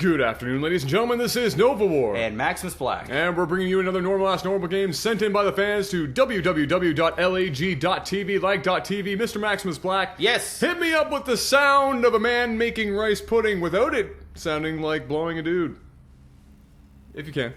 Good afternoon, ladies and gentlemen. This is Novawar. And MaximusBlack. And we're bringing you another normal game sent in by the fans to www.lag.tv, LAGTV. Mr. MaximusBlack. Yes. Hit me up with the sound of a man making rice pudding without it sounding like blowing a dude. If you can.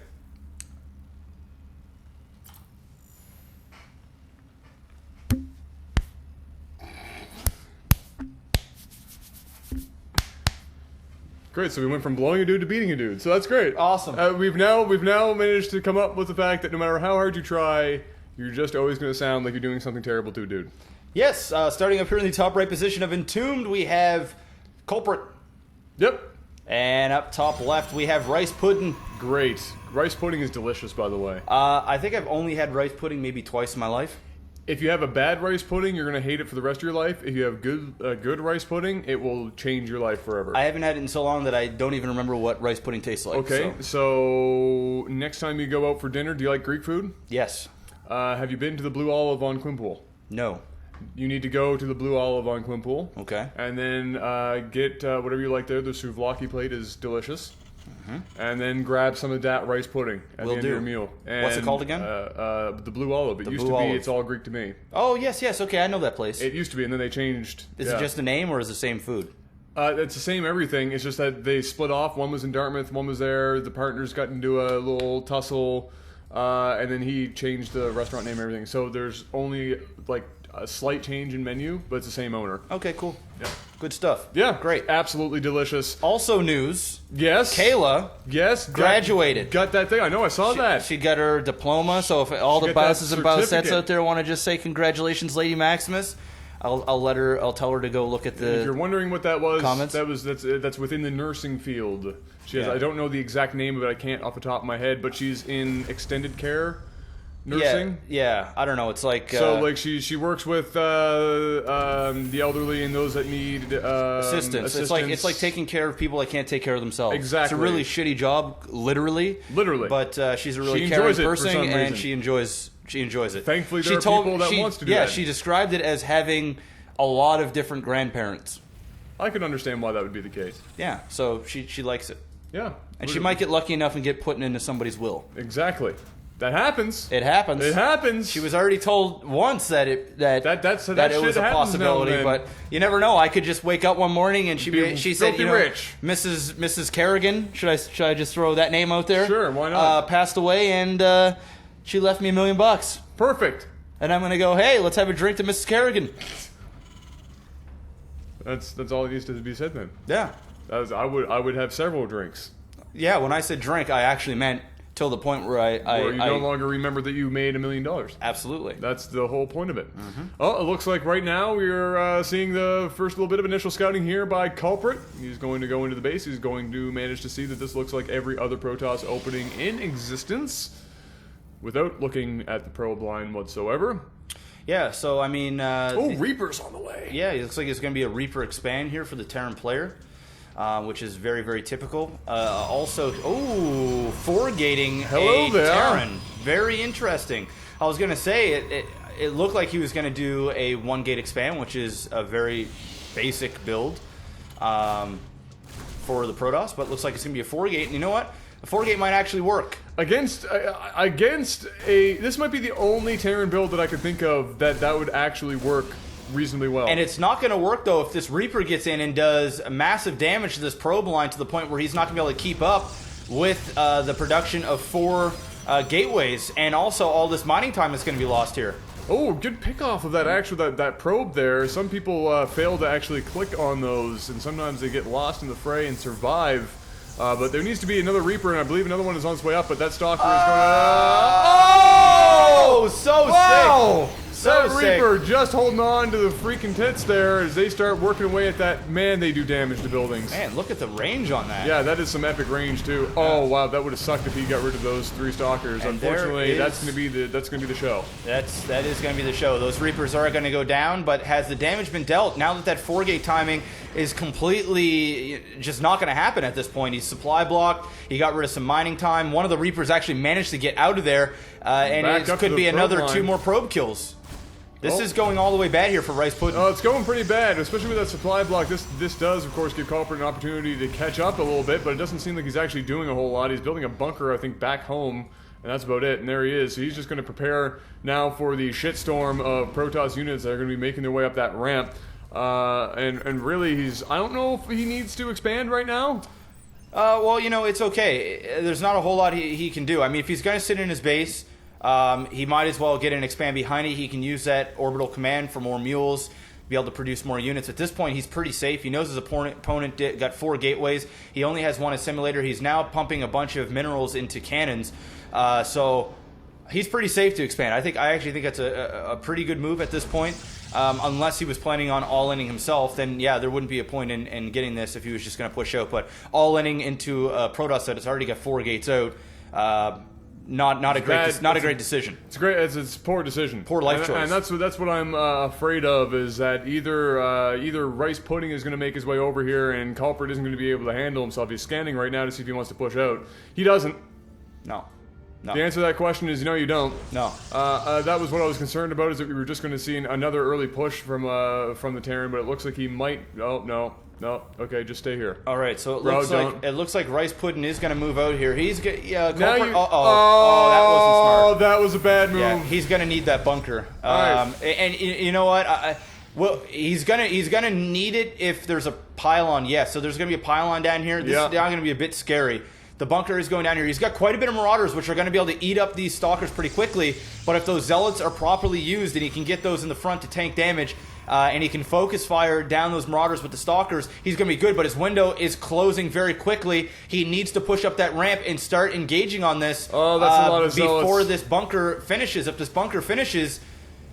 Great, so we went from blowing a dude to beating a dude, so that's great. Awesome. We've now managed to come up with the fact that no matter how hard you try, you're just always going to sound like you're doing something terrible to a dude. Yes, starting up here in the top right position of Entombed, we have Culprit. Yep. And up top left, we have Rice Pudding. Great. Rice pudding is delicious, by the way. I think I've only had rice pudding maybe twice in my life. If you have a bad rice pudding, you're going to hate it for the rest of your life. If you have good rice pudding, it will change your life forever. I haven't had it in so long that I don't even remember what rice pudding tastes like. Okay, so next time you go out for dinner, do you like Greek food? Yes. Have you been to the Blue Olive on Quimpool? No. You need to go to the Blue Olive on Quimpool. Okay. And then get whatever you like there. The souvlaki plate is delicious. And then grab some of that rice pudding at the end of your meal. And, what's it called again? The Blue Olive. It used to be Olive. It's All Greek to Me. Oh, yes, okay, I know that place. It used to be, and then they changed. Is it just a name, or is it the same food? It's the same everything. It's just that they split off. One was in Dartmouth, one was there. The partners got into a little tussle, and then he changed the restaurant name and everything. So there's only, like, a slight change in menu, but it's the same owner. Okay, cool. Yeah. Good stuff. Yeah. Great. Absolutely delicious. Also news. Yes. Kayla. Yes. Graduated. Got that thing. I know. I saw that. She got her diploma. So if all the bosses and bossettes out there want to just say congratulations, Lady Maximus, I'll tell her to go look at the. If you're wondering what that was, comments. That's within the nursing field. She has. Yeah. I don't know the exact name of it. I can't off the top of my head, but she's in extended care. Nursing? Yeah, I don't know. It's like so, like she works with the elderly and those that need assistance. It's like taking care of people that can't take care of themselves. Exactly. It's a really shitty job, literally. But she's a really caring person, and she enjoys it. Thankfully, there are people that wants to do that. Yeah, she described it as having a lot of different grandparents. I can understand why that would be the case. Yeah, so she likes it. Yeah, and she might get lucky enough and get put into somebody's will. Exactly. That happens. It happens. It happens. She was already told once that it was a possibility, but you never know. I could just wake up one morning and she said, rich. Mrs. Kerrigan, should I just throw that name out there? Sure, why not? Passed away, and she left me $1 million. Perfect. And I'm gonna go, hey, let's have a drink to Mrs. Kerrigan. That's all that needs to be said then. Yeah. I would have several drinks. Yeah, when I said drink, I actually meant till the point where you no longer remember that you made $1 million. Absolutely. That's the whole point of it. Oh, it looks like right now we're seeing the first little bit of initial scouting here by Culprit. He's going to go into the base. He's going to manage to see that this looks like every other Protoss opening in existence without looking at the probe line whatsoever. Yeah, so I mean... Reaper's on the way. Yeah, it looks like it's going to be a Reaper expand here for the Terran player. Which is very, very typical. Also, four-gating a Terran. Very interesting. I was going to say, it looked like he was going to do a one-gate expand, which is a very basic build for the Protoss, but it looks like it's going to be a four-gate. And you know what? A four-gate might actually work. Against this might be the only Terran build that I could think of that would actually work reasonably well. And it's not going to work, though, if this Reaper gets in and does massive damage to this probe line to the point where he's not going to be able to keep up with the production of 4 gateways, and also all this mining time is going to be lost here. Oh, good pick off of that probe there. Some people fail to actually click on those, and sometimes they get lost in the fray and survive. But there needs to be another Reaper, and I believe another one is on its way up, but that Stalker is going to... Oh! So sick! That Reaper just holding on to the freaking tits there as they start working away at that. Man, they do damage to buildings. Man, look at the range on that. Yeah, that is some epic range too. Oh wow, that would have sucked if he got rid of those 3 stalkers. And unfortunately, that's gonna be the show. That is gonna be the show. Those Reapers are gonna go down, but has the damage been dealt? Now that 4-gate timing is completely just not gonna happen at this point. He's supply blocked. He got rid of some mining time. One of the Reapers actually managed to get out of there, and it could be another 2 more probe kills. This is going all the way bad here for ricepudding. Oh, it's going pretty bad, especially with that supply block. This does, of course, give Culprit an opportunity to catch up a little bit, but it doesn't seem like he's actually doing a whole lot. He's building a bunker, I think, back home, and that's about it. And there he is. So he's just going to prepare now for the shitstorm of Protoss units that are going to be making their way up that ramp. And really, I don't know if he needs to expand right now. Well, you know, it's okay. There's not a whole lot he can do. I mean, if he's going to sit in his base, he might as well get an expand behind it. He can use that orbital command for more mules, be able to produce more units. At this point, he's pretty safe. He knows his opponent got 4 gateways. He only has 1 assimilator. He's now pumping a bunch of minerals into cannons. So he's pretty safe to expand. I actually think that's a pretty good move at this point. Unless he was planning on all-inning himself, then yeah, there wouldn't be a point in getting this if he was just going to push out. But all-inning into a Protoss that has already got 4 gates out, not a great decision. It's a poor decision. Poor life choice. And that's what I'm afraid of, is that either ricepudding is going to make his way over here and Culprit isn't going to be able to handle himself. He's scanning right now to see if he wants to push out. He doesn't. No. The answer to that question is no, you don't. No. That was what I was concerned about, is that we were just going to see another early push from the Terran, but it looks like he might. Oh no. Okay, just stay here. All right, so it looks like ricepudding is going to move out here. He's that wasn't smart. That was a bad move. Yeah, he's going to need that bunker. Right. And you know what? Well, he's gonna need it if there's a pylon. Yes, so there's gonna be a pylon down here. This is now gonna be a bit scary. The bunker is going down here. He's got quite a bit of Marauders, which are going to be able to eat up these Stalkers pretty quickly. But if those Zealots are properly used, and he can get those in the front to tank damage, and he can focus fire down those Marauders with the Stalkers, he's going to be good. But his window is closing very quickly. He needs to push up that ramp and start engaging on this that's a lot of before Zealots. this bunker finishes. If this bunker finishes,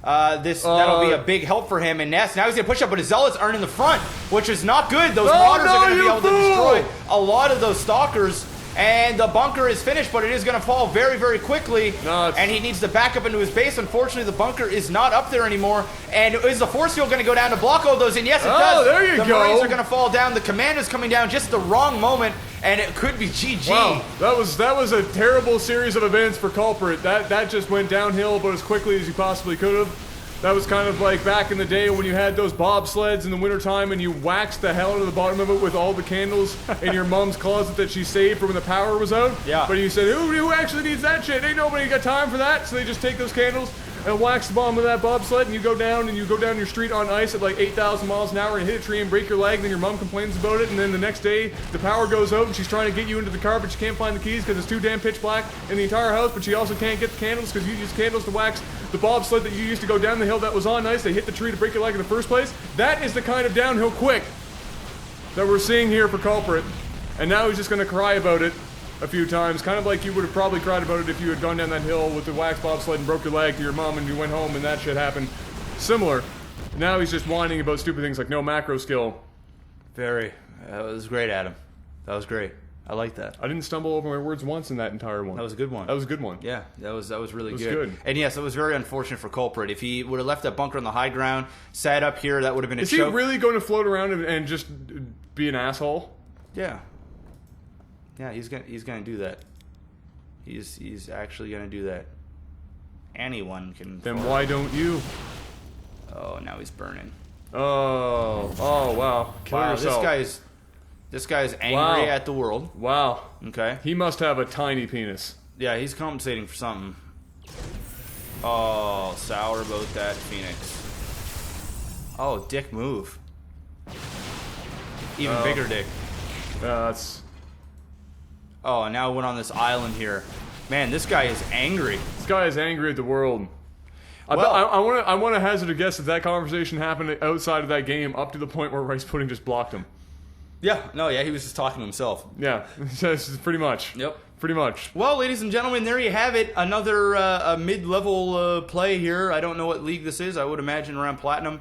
that'll be a big help for him. And now he's going to push up, but his Zealots aren't in the front, which is not good. Those Marauders are going to be able to destroy a lot of those Stalkers. And the bunker is finished, but it is going to fall very, very quickly. And he needs to back up into his base. Unfortunately, the bunker is not up there anymore. And is the force field going to go down to block all those? And yes, it does. There you go. The Marines are going to fall down. The command is coming down just the wrong moment, and it could be GG. Wow, that was a terrible series of events for Culprit. That just went downhill about as quickly as you possibly could have. That was kind of like back in the day when you had those bobsleds in the wintertime and you waxed the hell out of the bottom of it with all the candles in your mom's closet that she saved for when the power was out. Yeah. But you said, who actually needs that shit? Ain't nobody got time for that. So they just take those candles and wax the bottom of that bobsled, and you go down your street on ice at like 8,000 miles an hour and hit a tree and break your leg, and then your mom complains about it, and then the next day the power goes out and she's trying to get you into the car, but she can't find the keys because it's too damn pitch black in the entire house, but she also can't get the candles because you used candles to wax the bobsled that you used to go down the hill that was on ice. They hit the tree to break your leg in the first place. That is the kind of downhill quick that we're seeing here for Culprit, and now he's just going to cry about it a few times, kind of like you would have probably cried about it if you had gone down that hill with the wax bobsled and broke your leg to your mom and you went home and that shit happened. Similar. Now he's just whining about stupid things like no macro skill. That was great, Adam. That was great. I like that. I didn't stumble over my words once in that entire one. That was a good one. That was a good one. Yeah, that was really It was good. good. And yes, it was very unfortunate for Culprit. If he would have left that bunker on the high ground, sat up here, that would have been a Is choke. he really going to float around and just be an asshole? Yeah. Yeah, he's gonna do that. He's actually gonna do that. Anyone can. Then why don't you? Oh, now he's burning. Oh wow. Kill yourself. This guy's angry at the world. Wow. Okay. He must have a tiny penis. Yeah, he's compensating for something. Oh, sour about that Phoenix. Oh, dick move. Even bigger dick. That's. Oh, and now went on this island here. Man, this guy is angry. This guy is angry at the world. I want to hazard a guess that conversation happened outside of that game up to the point where ricepudding just blocked him. Yeah, he was just talking to himself. Yeah, pretty much. Yep. Pretty much. Well, ladies and gentlemen, there you have it. Another mid-level play here. I don't know what league this is. I would imagine around Platinum.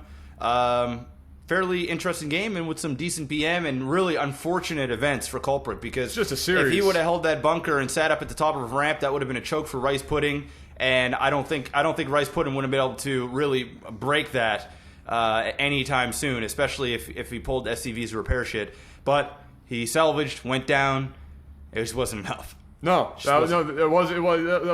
Fairly interesting game, and with some decent BM and really unfortunate events for Culprit, because it's just a series. If he would have held that bunker and sat up at the top of a ramp, that would have been a choke for ricepudding, and I don't think ricepudding would have been able to really break that anytime soon, especially if he pulled SCV's repair shit. But he salvaged, went down. It just wasn't enough. No, that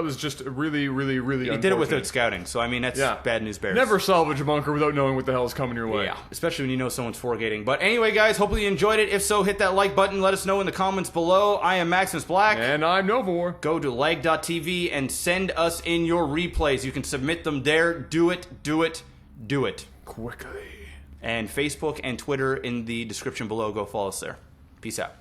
was just really, really, really. He did it without scouting, so I mean that's bad news bears. Never salvage a bunker without knowing what the hell is coming your way. Yeah, especially when you know someone's foregating. But anyway, guys, hopefully you enjoyed it. If so, hit that like button. Let us know in the comments below. I am MaximusBlack. And I'm Novawar. Go to LAGTV and send us in your replays. You can submit them there. Do it, do it, do it. Quickly. And Facebook and Twitter in the description below. Go follow us there. Peace out.